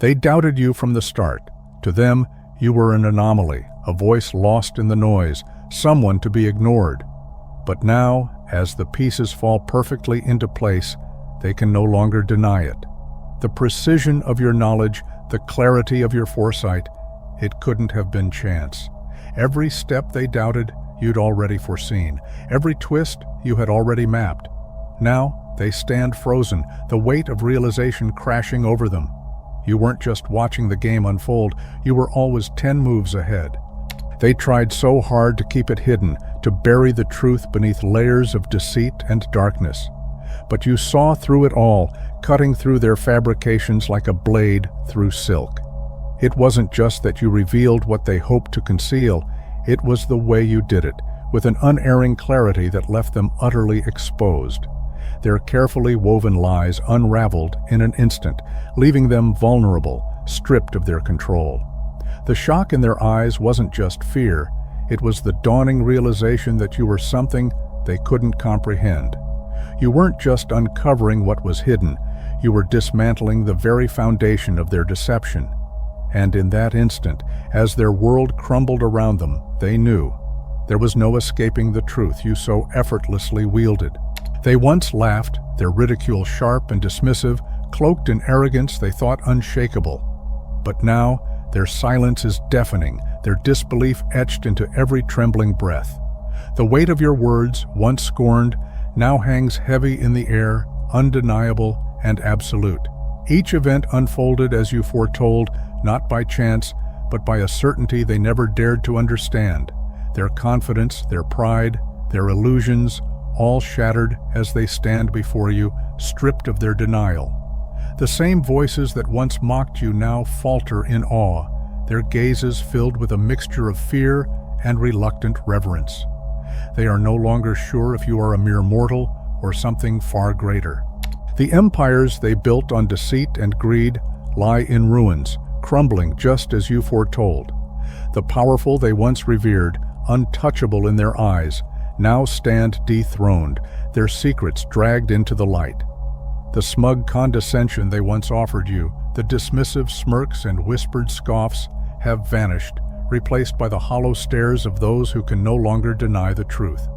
They doubted you from the start. To them, you were an anomaly, a voice lost in the noise, someone to be ignored. But now, as the pieces fall perfectly into place, they can no longer deny it. The precision of your knowledge, the clarity of your foresight, it couldn't have been chance. Every step they doubted, you'd already foreseen. Every twist, you had already mapped. Now, they stand frozen, the weight of realization crashing over them. You weren't just watching the game unfold, you were always 10 moves ahead. They tried so hard to keep it hidden, to bury the truth beneath layers of deceit and darkness. But you saw through it all, cutting through their fabrications like a blade through silk. It wasn't just that you revealed what they hoped to conceal, it was the way you did it, with an unerring clarity that left them utterly exposed. Their carefully woven lies unraveled in an instant, leaving them vulnerable, stripped of their control. The shock in their eyes wasn't just fear, it was the dawning realization that you were something they couldn't comprehend. You weren't just uncovering what was hidden, you were dismantling the very foundation of their deception. And in that instant, as their world crumbled around them, they knew there was no escaping the truth you so effortlessly wielded. They once laughed, their ridicule sharp and dismissive, cloaked in arrogance they thought unshakable. But now, their silence is deafening, their disbelief etched into every trembling breath. The weight of your words, once scorned, now hangs heavy in the air, undeniable and absolute. Each event unfolded as you foretold, not by chance, but by a certainty they never dared to understand. Their confidence, their pride, their illusions, all shattered as they stand before you, stripped of their denial. The same voices that once mocked you now falter in awe, their gazes filled with a mixture of fear and reluctant reverence. They are no longer sure if you are a mere mortal or something far greater. The empires they built on deceit and greed lie in ruins, crumbling just as you foretold. The powerful they once revered, untouchable in their eyes, now stand dethroned, their secrets dragged into the light. The smug condescension they once offered you, the dismissive smirks and whispered scoffs, have vanished, replaced by the hollow stares of those who can no longer deny the truth.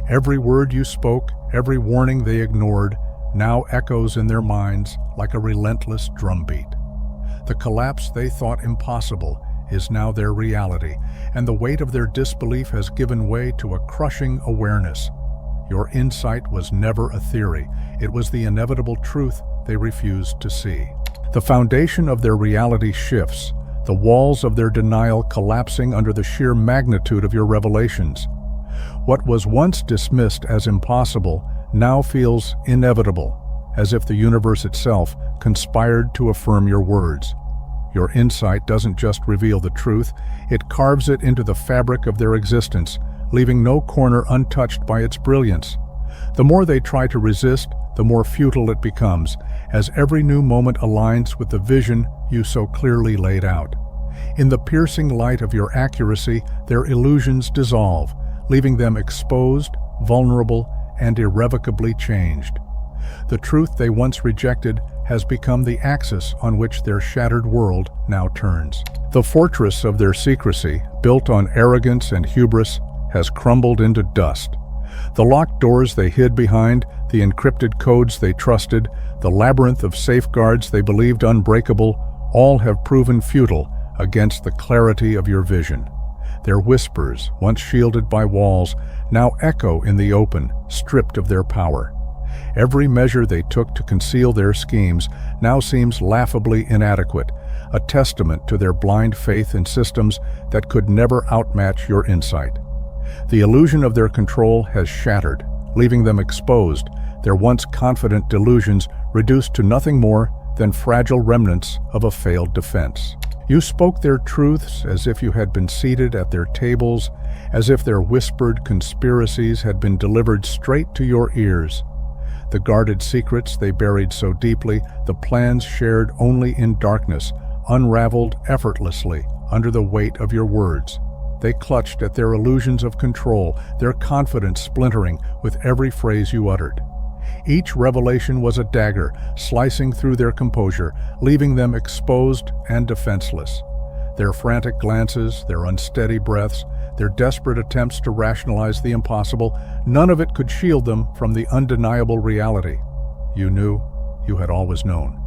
Every word you spoke, every warning they ignored, now echoes in their minds like a relentless drumbeat. The collapse they thought impossible is now their reality, and the weight of their disbelief has given way to a crushing awareness. Your insight was never a theory, it was the inevitable truth they refused to see. The foundation of their reality shifts, the walls of their denial collapsing under the sheer magnitude of your revelations. What was once dismissed as impossible now feels inevitable, as if the universe itself conspired to affirm your words. Your insight doesn't just reveal the truth, it carves it into the fabric of their existence, leaving no corner untouched by its brilliance. The more they try to resist, the more futile it becomes, as every new moment aligns with the vision you so clearly laid out. In the piercing light of your accuracy, their illusions dissolve, leaving them exposed, vulnerable, and irrevocably changed. The truth they once rejected has become the axis on which their shattered world now turns. The fortress of their secrecy, built on arrogance and hubris, has crumbled into dust. The locked doors they hid behind, the encrypted codes they trusted, the labyrinth of safeguards they believed unbreakable, all have proven futile against the clarity of your vision. Their whispers, once shielded by walls, now echo in the open, stripped of their power. Every measure they took to conceal their schemes now seems laughably inadequate, a testament to their blind faith in systems that could never outmatch your insight. The illusion of their control has shattered, leaving them exposed, their once confident delusions reduced to nothing more than fragile remnants of a failed defense. You spoke their truths as if you had been seated at their tables, as if their whispered conspiracies had been delivered straight to your ears. The guarded secrets they buried so deeply, the plans shared only in darkness, unraveled effortlessly under the weight of your words. They clutched at their illusions of control, their confidence splintering with every phrase you uttered. Each revelation was a dagger, slicing through their composure, leaving them exposed and defenseless. Their frantic glances, their unsteady breaths, their desperate attempts to rationalize the impossible, none of it could shield them from the undeniable reality. You knew, you had always known.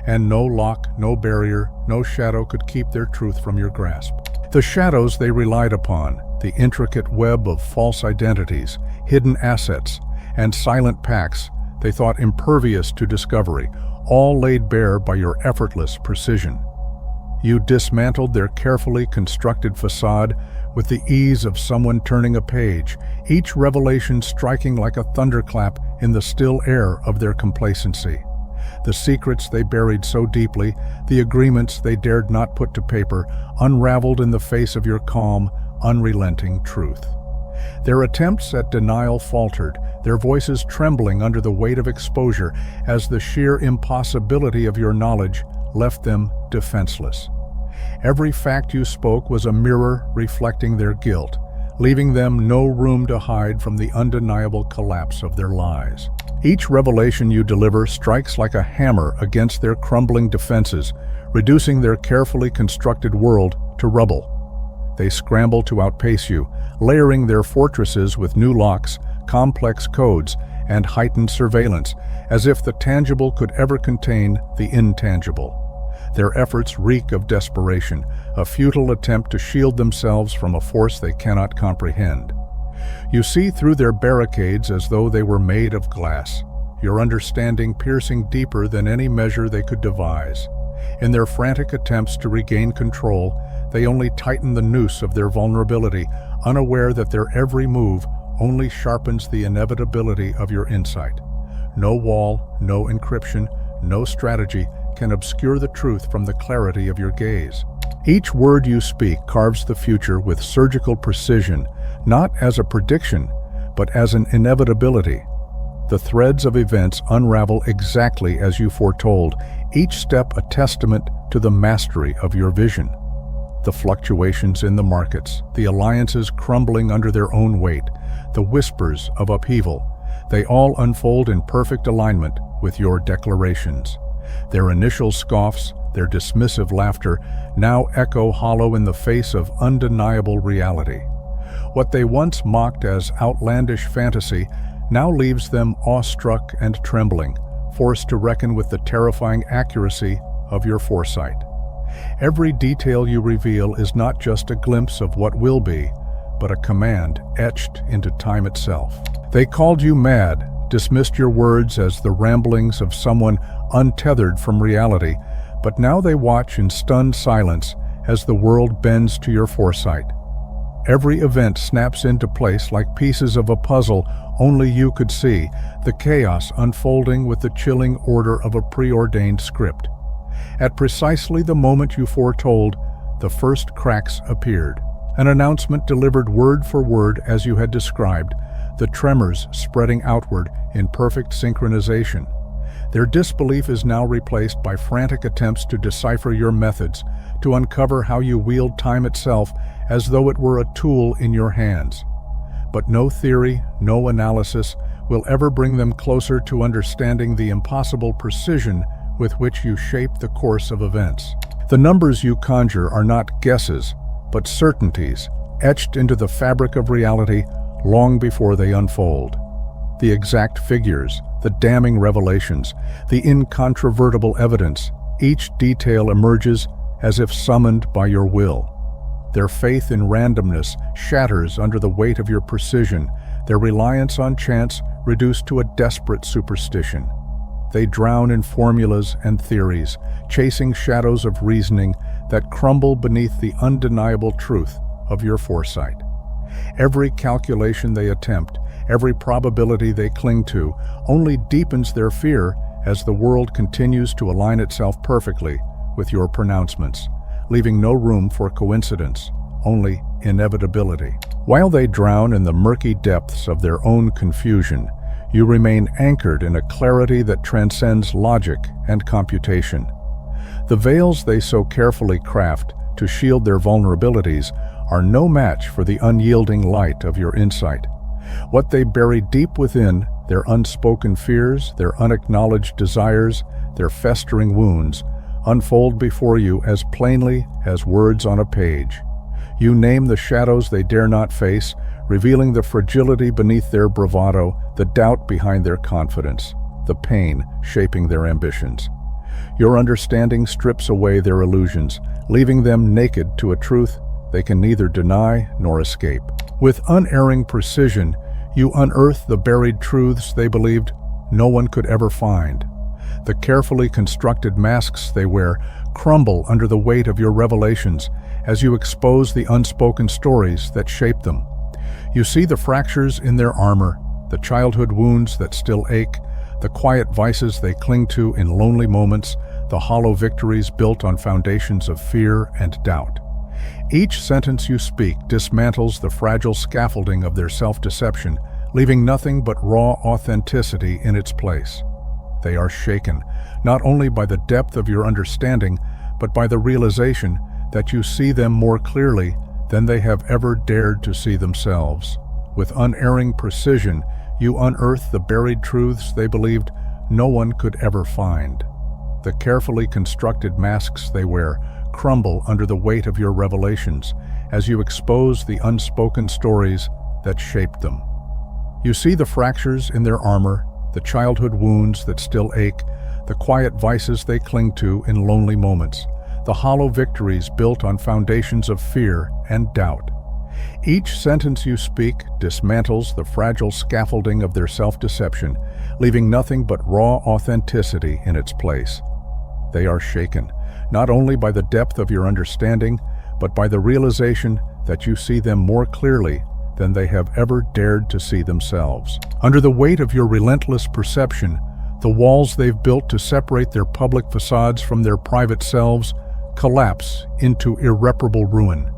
And no lock, no barrier, no shadow could keep their truth from your grasp. The shadows they relied upon, the intricate web of false identities, hidden assets, and silent pacts they thought impervious to discovery, all laid bare by your effortless precision. You dismantled their carefully constructed facade with the ease of someone turning a page, each revelation striking like a thunderclap in the still air of their complacency. The secrets they buried so deeply, the agreements they dared not put to paper, unraveled in the face of your calm, unrelenting truth. Their attempts at denial faltered, their voices trembling under the weight of exposure as the sheer impossibility of your knowledge left them defenseless. Every fact you spoke was a mirror reflecting their guilt, leaving them no room to hide from the undeniable collapse of their lies. Each revelation you deliver strikes like a hammer against their crumbling defenses, reducing their carefully constructed world to rubble. They scramble to outpace you, layering their fortresses with new locks, complex codes, and heightened surveillance, as if the tangible could ever contain the intangible. Their efforts reek of desperation, a futile attempt to shield themselves from a force they cannot comprehend. You see through their barricades as though they were made of glass, your understanding piercing deeper than any measure they could devise. In their frantic attempts to regain control, they only tighten the noose of their vulnerability, unaware that their every move only sharpens the inevitability of your insight. No wall, no encryption, no strategy can obscure the truth from the clarity of your gaze. Each word you speak carves the future with surgical precision, not as a prediction, but as an inevitability. The threads of events unravel exactly as you foretold, each step a testament to the mastery of your vision. The fluctuations in the markets, the alliances crumbling under their own weight, the whispers of upheaval, they all unfold in perfect alignment with your declarations. Their initial scoffs, their dismissive laughter, now echo hollow in the face of undeniable reality. What they once mocked as outlandish fantasy now leaves them awestruck and trembling, forced to reckon with the terrifying accuracy of your foresight. Every detail you reveal is not just a glimpse of what will be, but a command etched into time itself. They called you mad, dismissed your words as the ramblings of someone untethered from reality, but now they watch in stunned silence as the world bends to your foresight. Every event snaps into place like pieces of a puzzle only you could see, the chaos unfolding with the chilling order of a preordained script. At precisely the moment you foretold, the first cracks appeared. An announcement delivered word for word as you had described, the tremors spreading outward in perfect synchronization. Their disbelief is now replaced by frantic attempts to decipher your methods, to uncover how you wield time itself as though it were a tool in your hands. But no theory, no analysis will ever bring them closer to understanding the impossible precision with which you shape the course of events. The numbers you conjure are not guesses, but certainties, etched into the fabric of reality long before they unfold. The exact figures, the damning revelations, the incontrovertible evidence, each detail emerges as if summoned by your will. Their faith in randomness shatters under the weight of your precision, their reliance on chance reduced to a desperate superstition. They drown in formulas and theories, chasing shadows of reasoning that crumble beneath the undeniable truth of your foresight. Every calculation they attempt, every probability they cling to, only deepens their fear as the world continues to align itself perfectly with your pronouncements, leaving no room for coincidence, only inevitability. While they drown in the murky depths of their own confusion, you remain anchored in a clarity that transcends logic and computation. The veils they so carefully craft to shield their vulnerabilities are no match for the unyielding light of your insight. What they bury deep within, their unspoken fears, their unacknowledged desires, their festering wounds, unfold before you as plainly as words on a page. You name the shadows they dare not face, revealing the fragility beneath their bravado, the doubt behind their confidence, the pain shaping their ambitions. Your understanding strips away their illusions, leaving them naked to a truth they can neither deny nor escape. With unerring precision, you unearth the buried truths they believed no one could ever find. The carefully constructed masks they wear crumble under the weight of your revelations as you expose the unspoken stories that shaped them. You see the fractures in their armor, the childhood wounds that still ache, the quiet vices they cling to in lonely moments, the hollow victories built on foundations of fear and doubt. Each sentence you speak dismantles the fragile scaffolding of their self-deception, leaving nothing but raw authenticity in its place. They are shaken, not only by the depth of your understanding, but by the realization that you see them more clearly than they have ever dared to see themselves. With unerring precision, you unearth the buried truths they believed no one could ever find. The carefully constructed masks they wear crumble under the weight of your revelations as you expose the unspoken stories that shaped them. You see the fractures in their armor, the childhood wounds that still ache, the quiet vices they cling to in lonely moments, the hollow victories built on foundations of fear and doubt. Each sentence you speak dismantles the fragile scaffolding of their self-deception, leaving nothing but raw authenticity in its place. They are shaken, not only by the depth of your understanding, but by the realization that you see them more clearly than they have ever dared to see themselves. Under the weight of your relentless perception, the walls they've built to separate their public facades from their private selves collapse into irreparable ruin.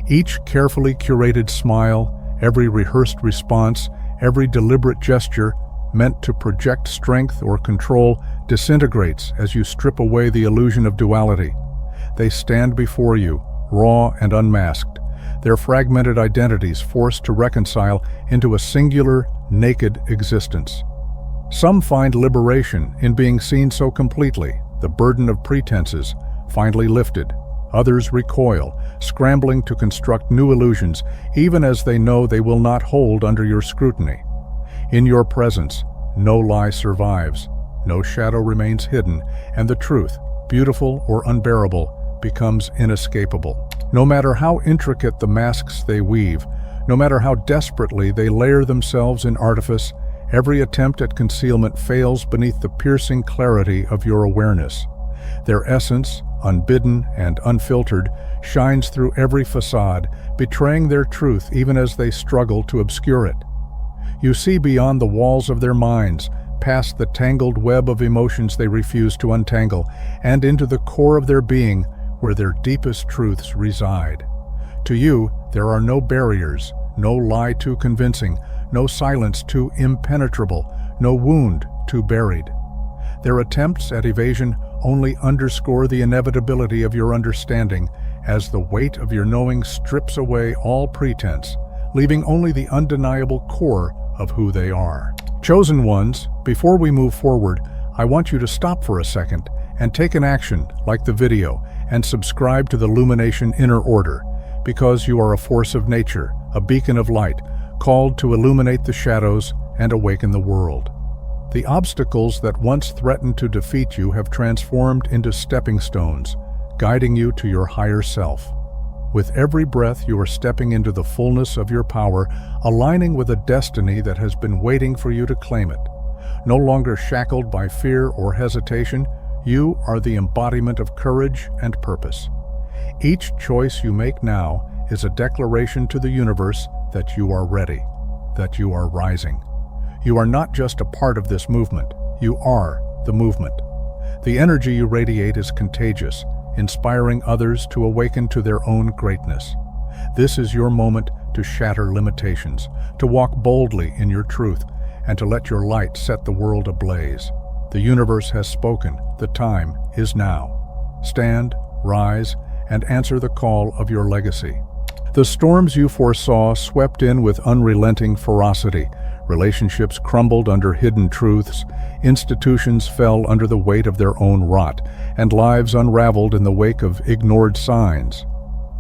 Each carefully curated smile, every rehearsed response, every deliberate gesture meant to project strength or control disintegrates as you strip away the illusion of duality. They stand before you, raw and unmasked, their fragmented identities forced to reconcile into a singular, naked existence. Some find liberation in being seen so completely, the burden of pretenses finally lifted. Others recoil, scrambling to construct new illusions, even as they know they will not hold under your scrutiny. In your presence, no lie survives, no shadow remains hidden, and the truth, beautiful or unbearable, becomes inescapable. No matter how intricate the masks they weave, no matter how desperately they layer themselves in artifice, every attempt at concealment fails beneath the piercing clarity of your awareness. Their essence, unbidden and unfiltered, shines through every facade, betraying their truth even as they struggle to obscure it. You see beyond the walls of their minds, past the tangled web of emotions they refuse to untangle, and into the core of their being, where their deepest truths reside. To you, there are no barriers, no lie too convincing, no silence too impenetrable, no wound too buried. Their attempts at evasion only underscore the inevitability of your understanding, as the weight of your knowing strips away all pretense, leaving only the undeniable core of who they are. Chosen ones, before we move forward, I want you to stop for a second and take an action like the video and subscribe to the Lumination Inner Order, because you are a force of nature, a beacon of light, called to illuminate the shadows and awaken the world. The obstacles that once threatened to defeat you have transformed into stepping stones, guiding you to your higher self. With every breath, you are stepping into the fullness of your power, aligning with a destiny that has been waiting for you to claim it. No longer shackled by fear or hesitation, you are the embodiment of courage and purpose. Each choice you make now is a declaration to the universe that you are ready, that you are rising. You are not just a part of this movement, you are the movement. The energy you radiate is contagious, inspiring others to awaken to their own greatness. This is your moment to shatter limitations, to walk boldly in your truth, and to let your light set the world ablaze. The universe has spoken. The time is now. Stand, rise, and answer the call of your legacy. The storms you foresaw swept in with unrelenting ferocity, Relationships crumbled under hidden truths, institutions fell under the weight of their own rot, and lives unraveled in the wake of ignored signs.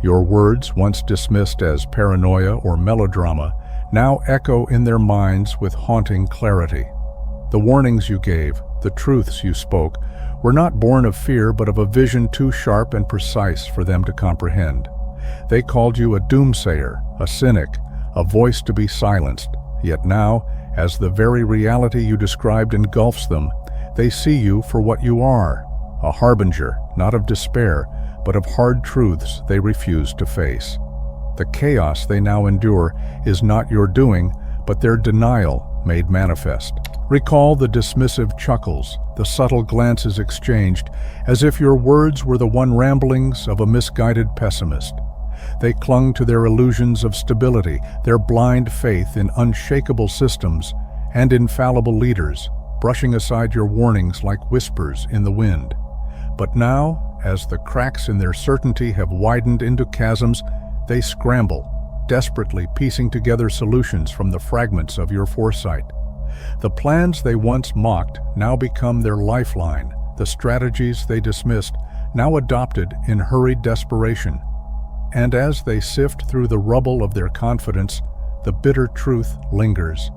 Your words, once dismissed as paranoia or melodrama, now echo in their minds with haunting clarity. The warnings you gave, the truths you spoke, were not born of fear but of a vision too sharp and precise for them to comprehend. They called you a doomsayer, a cynic, a voice to be silenced. Yet now, as the very reality you described engulfs them, they see you for what you are, a harbinger, not of despair, but of hard truths they refuse to face. The chaos they now endure is not your doing, but their denial made manifest. Recall the dismissive chuckles, the subtle glances exchanged, as if your words were the one ramblings of a misguided pessimist. They clung to their illusions of stability, their blind faith in unshakable systems and infallible leaders, brushing aside your warnings like whispers in the wind. But now, as the cracks in their certainty have widened into chasms, they scramble, desperately piecing together solutions from the fragments of your foresight. The plans they once mocked now become their lifeline, the strategies they dismissed now adopted in hurried desperation. And as they sift through the rubble of their confidence, the bitter truth lingers.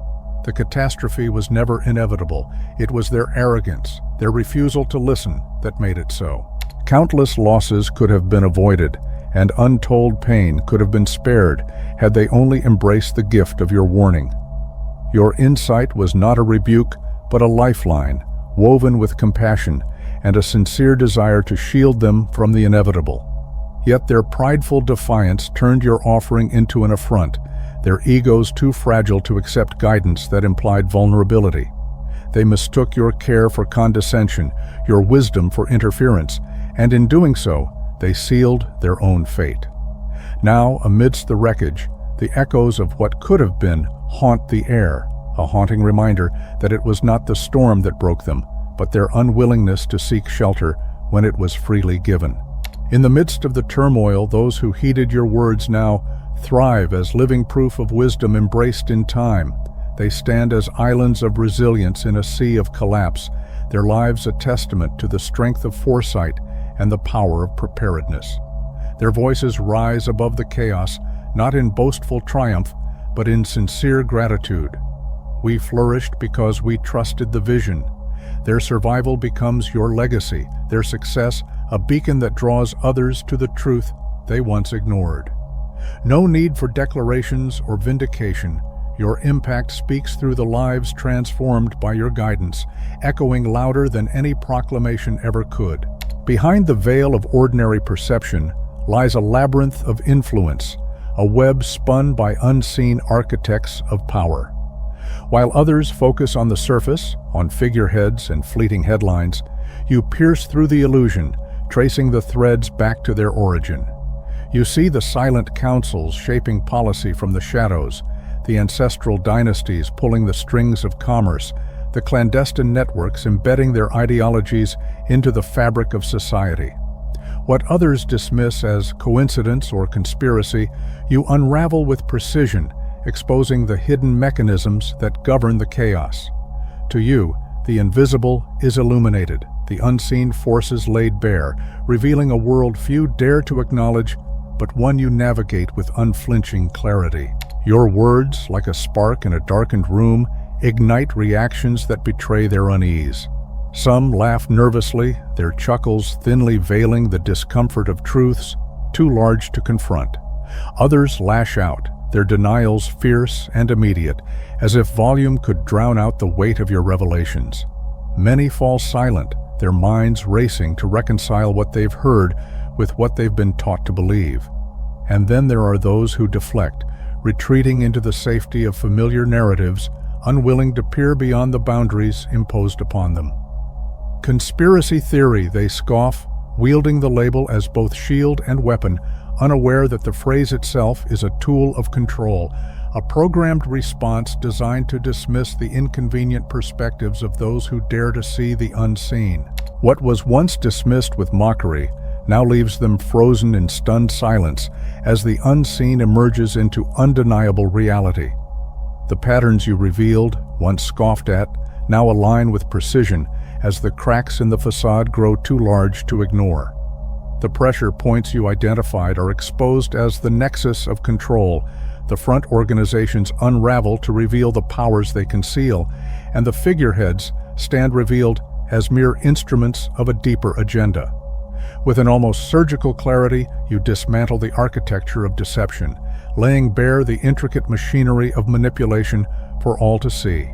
The catastrophe was never inevitable. It was their arrogance, their refusal to listen, that made it so. Countless losses could have been avoided, and untold pain could have been spared had they only embraced the gift of your warning. Your insight was not a rebuke, but a lifeline, woven with compassion and a sincere desire to shield them from the inevitable. Yet their prideful defiance turned your offering into an affront, their egos too fragile to accept guidance that implied vulnerability. They mistook your care for condescension, your wisdom for interference, and in doing so, they sealed their own fate. Now, amidst the wreckage, the echoes of what could have been haunt the air, a haunting reminder that it was not the storm that broke them, but their unwillingness to seek shelter when it was freely given. In the midst of the turmoil, those who heeded your words now thrive as living proof of wisdom embraced in time. They stand as islands of resilience in a sea of collapse, their lives a testament to the strength of foresight and the power of preparedness. Their voices rise above the chaos, not in boastful triumph, but in sincere gratitude. We flourished because we trusted the vision. Their survival becomes your legacy, their success a beacon that draws others to the truth they once ignored. No need for declarations or vindication. Your impact speaks through the lives transformed by your guidance, echoing louder than any proclamation ever could. Behind the veil of ordinary perception lies a labyrinth of influence, a web spun by unseen architects of power. While others focus on the surface, on figureheads and fleeting headlines, you pierce through the illusion, tracing the threads back to their origin. You see the silent councils shaping policy from the shadows, the ancestral dynasties pulling the strings of commerce, the clandestine networks embedding their ideologies into the fabric of society. What others dismiss as coincidence or conspiracy, you unravel with precision, exposing the hidden mechanisms that govern the chaos. To you, the invisible is illuminated, the unseen forces laid bare, revealing a world few dare to acknowledge, but one you navigate with unflinching clarity. Your words, like a spark in a darkened room, ignite reactions that betray their unease. Some laugh nervously, their chuckles thinly veiling the discomfort of truths too large to confront. Others lash out, their denials fierce and immediate, as if volume could drown out the weight of your revelations. Many fall silent, their minds racing to reconcile what they've heard with what they've been taught to believe. And then there are those who deflect, retreating into the safety of familiar narratives, unwilling to peer beyond the boundaries imposed upon them. Conspiracy theory, they scoff, wielding the label as both shield and weapon, unaware that the phrase itself is a tool of control, a programmed response designed to dismiss the inconvenient perspectives of those who dare to see the unseen. What was once dismissed with mockery now leaves them frozen in stunned silence as the unseen emerges into undeniable reality. The patterns you revealed, once scoffed at, now align with precision as the cracks in the facade grow too large to ignore. The pressure points you identified are exposed as the nexus of control. The front organizations unravel to reveal the powers they conceal, and the figureheads stand revealed as mere instruments of a deeper agenda. With an almost surgical clarity, you dismantle the architecture of deception, laying bare the intricate machinery of manipulation for all to see.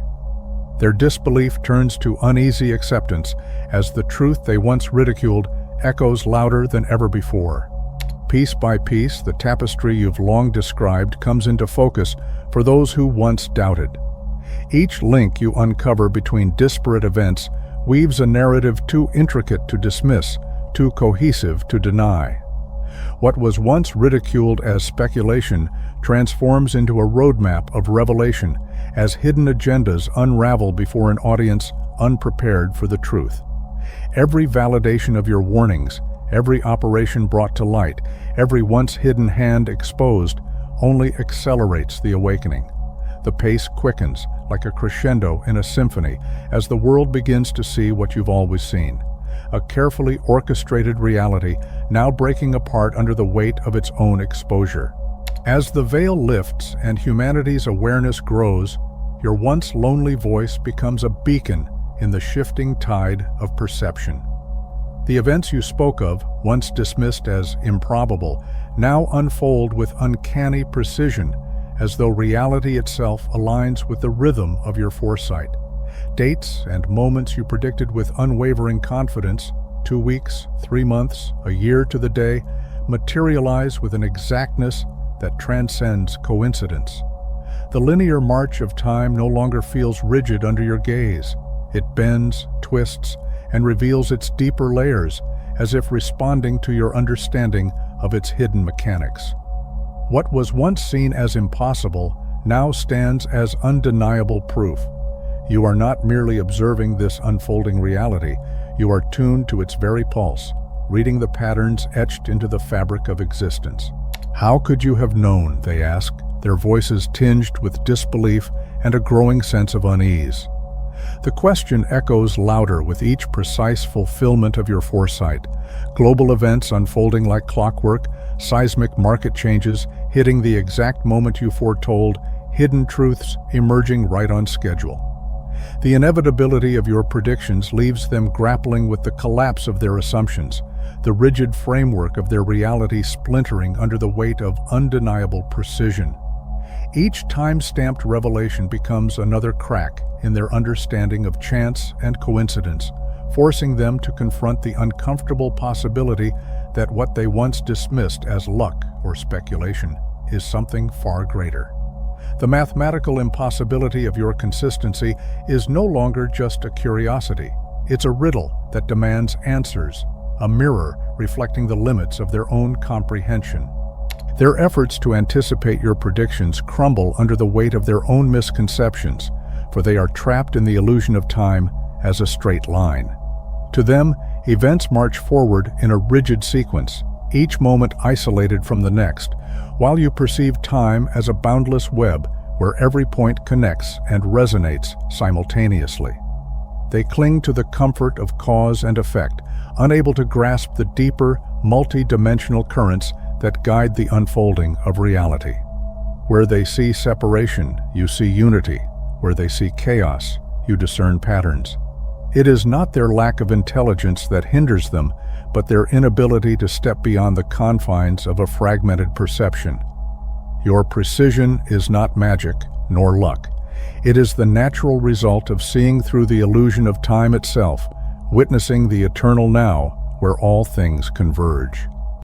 Their disbelief turns to uneasy acceptance as the truth they once ridiculed echoes louder than ever before. Piece by piece, the tapestry you've long described comes into focus for those who once doubted. Each link you uncover between disparate events weaves a narrative too intricate to dismiss, too cohesive to deny. What was once ridiculed as speculation transforms into a roadmap of revelation as hidden agendas unravel before an audience unprepared for the truth. Every validation of your warnings, every operation brought to light, every once hidden hand exposed, only accelerates the awakening. The pace quickens, like a crescendo in a symphony, as the world begins to see what you've always seen. A carefully orchestrated reality, now breaking apart under the weight of its own exposure. As the veil lifts and humanity's awareness grows, your once lonely voice becomes a beacon in the shifting tide of perception. The events you spoke of, once dismissed as improbable, now unfold with uncanny precision, as though reality itself aligns with the rhythm of your foresight. Dates and moments you predicted with unwavering confidence, 2 weeks, 3 months, a year to the day, materialize with an exactness that transcends coincidence. The linear march of time no longer feels rigid under your gaze. It bends, twists, and reveals its deeper layers, as if responding to your understanding of its hidden mechanics. What was once seen as impossible now stands as undeniable proof. You are not merely observing this unfolding reality, you are tuned to its very pulse, reading the patterns etched into the fabric of existence. How could you have known, they ask, their voices tinged with disbelief and a growing sense of unease. The question echoes louder with each precise fulfillment of your foresight. Global events unfolding like clockwork, seismic market changes hitting the exact moment you foretold, hidden truths emerging right on schedule. The inevitability of your predictions leaves them grappling with the collapse of their assumptions, the rigid framework of their reality splintering under the weight of undeniable precision. Each time-stamped revelation becomes another crack in their understanding of chance and coincidence, forcing them to confront the uncomfortable possibility that what they once dismissed as luck or speculation is something far greater. The mathematical impossibility of your consistency is no longer just a curiosity. It's a riddle that demands answers, a mirror reflecting the limits of their own comprehension. Their efforts to anticipate your predictions crumble under the weight of their own misconceptions, for they are trapped in the illusion of time as a straight line. To them, events march forward in a rigid sequence, each moment isolated from the next, while you perceive time as a boundless web where every point connects and resonates simultaneously. They cling to the comfort of cause and effect, unable to grasp the deeper, multi-dimensional currents that guide the unfolding of reality. Where they see separation, you see unity. Where they see chaos, you discern patterns. It is not their lack of intelligence that hinders them, but their inability to step beyond the confines of a fragmented perception. Your precision is not magic, nor luck. It is the natural result of seeing through the illusion of time itself, witnessing the eternal now where all things converge.